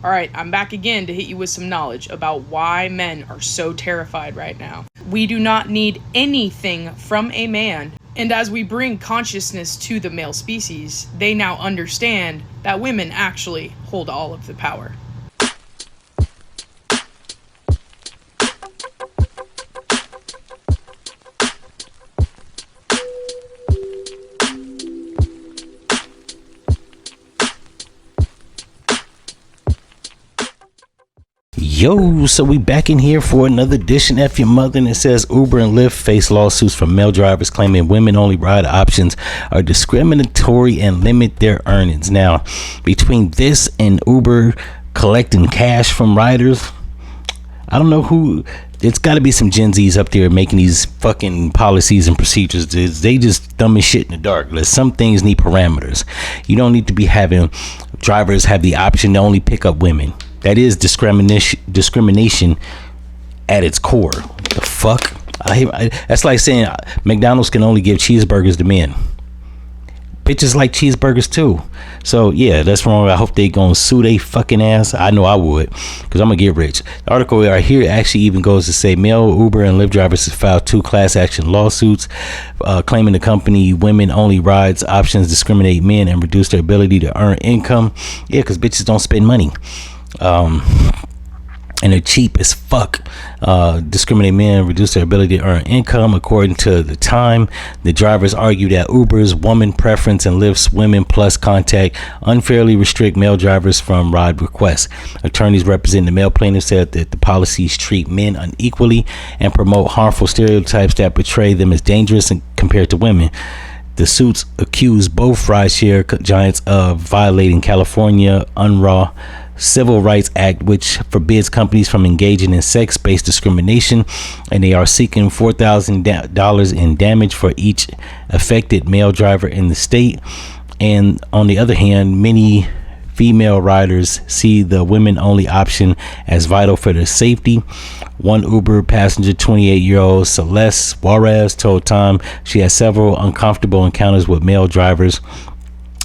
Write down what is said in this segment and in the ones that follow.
Alright, I'm back again to hit you with some knowledge about why men are so terrified right now. We do not need anything from a man, and as we bring consciousness to the male species, they now understand that women actually hold all of the power. Yo, so we back in here for another edition F-ya-Motha, and it says Uber and Lyft face lawsuits from male drivers claiming women-only ride options are discriminatory and limit their earnings. Now, between this and Uber collecting cash from riders, I don't know who. It's got to be some Gen Zs up there making these fucking policies and procedures. They just thumbing shit in the dark. Some things need parameters. You don't need to be having drivers have the option to only pick up women. That is discrimination at its core. The fuck? That's like saying McDonald's can only give cheeseburgers to men. Bitches like cheeseburgers too. So yeah, that's wrong. I hope they gonna sue they fucking ass. I know I would, because I'm gonna get rich. The article right here actually even goes to say male Uber and Lyft drivers have filed 2 class action lawsuits claiming the company women only rides options discriminate men and reduce their ability to earn income. Yeah, because bitches don't spend money. And they're cheap as fuck. Discriminate men, reduce their ability to earn income. According to the Time, the drivers argue that Uber's woman preference and Lyft's women plus contact unfairly restrict male drivers from ride requests. Attorneys representing the male plaintiffs said that the policies treat men unequally and promote harmful stereotypes that portray them as dangerous compared to women. The suits accuse both rideshare giants of violating California UNRRA Civil Rights Act, which forbids companies from engaging in sex-based discrimination, and they are seeking $4,000 in damage for each affected male driver in the state. And on the other hand, many female riders see the women-only option as vital for their safety. One Uber passenger, 28-year-old Celeste Juarez, told Time she had several uncomfortable encounters with male drivers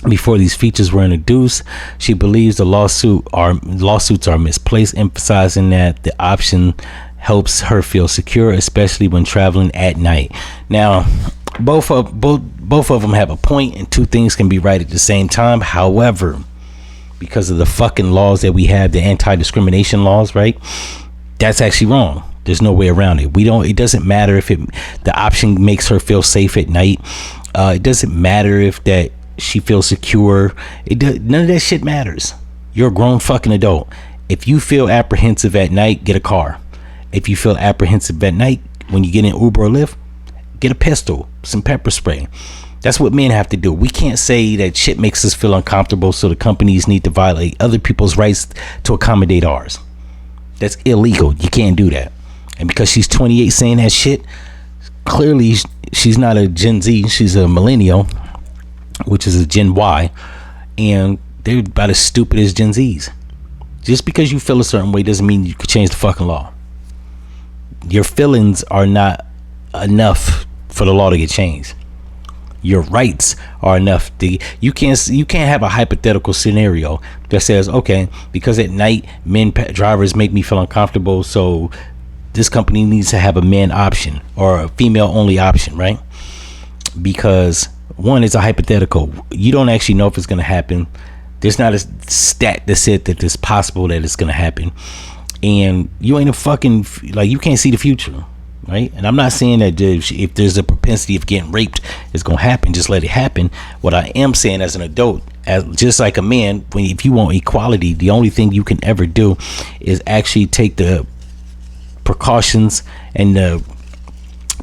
before these features were introduced. She believes the lawsuits are misplaced, emphasizing that the option helps her feel secure, especially when traveling at night. Now, both of them have a point, and two things can be right at the same time. However, because of the fucking laws that we have, the anti-discrimination laws, right? That's actually wrong. There's no way around it. It doesn't matter if the option makes her feel safe at night. It doesn't matter if that she feels secure. None of that shit matters. You're a grown fucking adult. If you feel apprehensive at night, get a car. If you feel apprehensive at night when you get in Uber or Lyft, get a pistol, some pepper spray. That's what men have to do. We can't say that shit makes us feel uncomfortable, so the companies need to violate other people's rights to accommodate ours. That's illegal. You can't do that. And because she's 28 saying that shit, clearly she's not a Gen Z. She's a millennial, which is a Gen Y, and they're about as stupid as Gen Zs. Just because you feel a certain way doesn't mean you could change the fucking law. Your feelings are not enough for the law to get changed. Your rights are enough. You can't have a hypothetical scenario that says, okay, because at night drivers make me feel uncomfortable, so this company needs to have a man option or a female only option, right? Because one, is a hypothetical. You don't actually know if it's going to happen. There's not a stat that said that it's possible that it's going to happen. And you ain't you can't see the future, right? And I'm not saying that if there's a propensity of getting raped, it's going to happen. Just let it happen. What I am saying as an adult, just like a man, if you want equality, the only thing you can ever do is actually take the precautions and the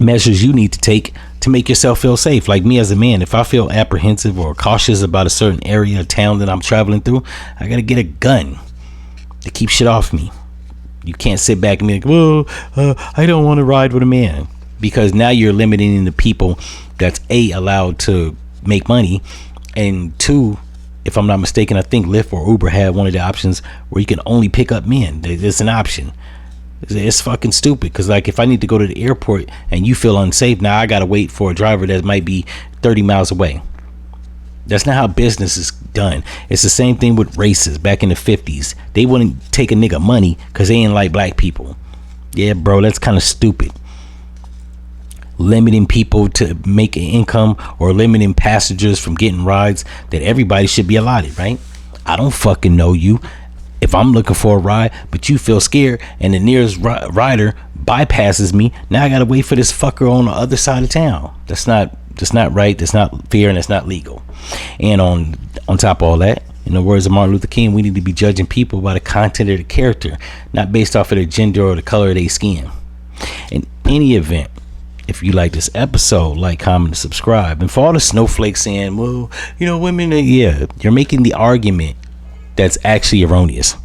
measures you need to take to make yourself feel safe. Like me as a man, if I feel apprehensive or cautious about a certain area of town that I'm traveling through, I gotta get a gun to keep shit off me. You can't sit back and be like, well, I don't want to ride with a man, because now you're limiting the people that's allowed to make money, and two, if I'm not mistaken, I think Lyft or Uber had one of the options where you can only pick up men. It's an option. It's fucking stupid, because like if I need to go to the airport and you feel unsafe, now I gotta wait for a driver that might be 30 miles away. That's not how business is done. It's the same thing with races back in the 50s. They wouldn't take a nigga money because they ain't like black people. Yeah, bro, that's kind of stupid. Limiting people to make an income or limiting passengers from getting rides that everybody should be allotted, right? I don't fucking know you. If I'm looking for a ride, but you feel scared and the nearest rider bypasses me, now I gotta wait for this fucker on the other side of town. That's not right. That's not fair, and that's not legal. And on top of all that, in the words of Martin Luther King, we need to be judging people by the content of the character, not based off of their gender or the color of their skin. In any event, if you like this episode, like, comment, and subscribe. And for all the snowflakes saying, well, women, yeah, you're making the argument that's actually erroneous.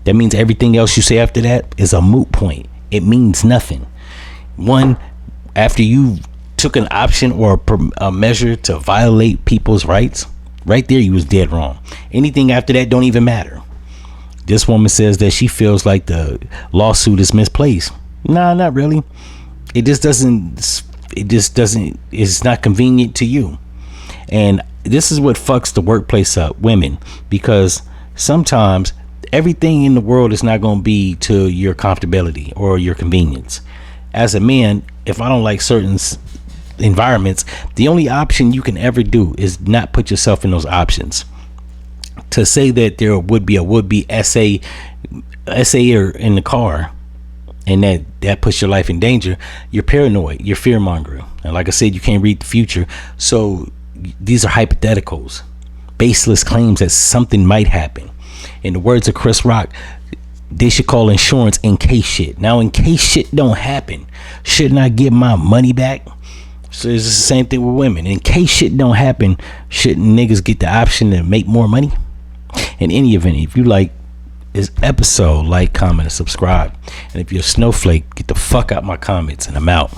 That means everything else you say after that is a moot point. It means nothing. One, after you took an option or a measure to violate people's rights, right there you was dead wrong. Anything after that don't even matter. This woman says that she feels like the lawsuit is misplaced. Nah, not really. It's not convenient to you. And this is what fucks the workplace up, women, because sometimes everything in the world is not going to be to your comfortability or your convenience. As a man, if I don't like certain environments, the only option you can ever do is not put yourself in those options. To say that there would be a would-be SAer in the car and that puts your life in danger, you're paranoid, you're fear-mongering. And like I said, you can't read the future. So these are hypotheticals, baseless claims that something might happen. In the words of Chris Rock, they should call insurance in case shit. Now, in case shit don't happen, shouldn't I get my money back? So it's the same thing with women. In case shit don't happen, shouldn't niggas get the option to make more money? In any event, if you like this episode, like, comment, and subscribe. And if you're a snowflake, get the fuck out my comments, and I'm out.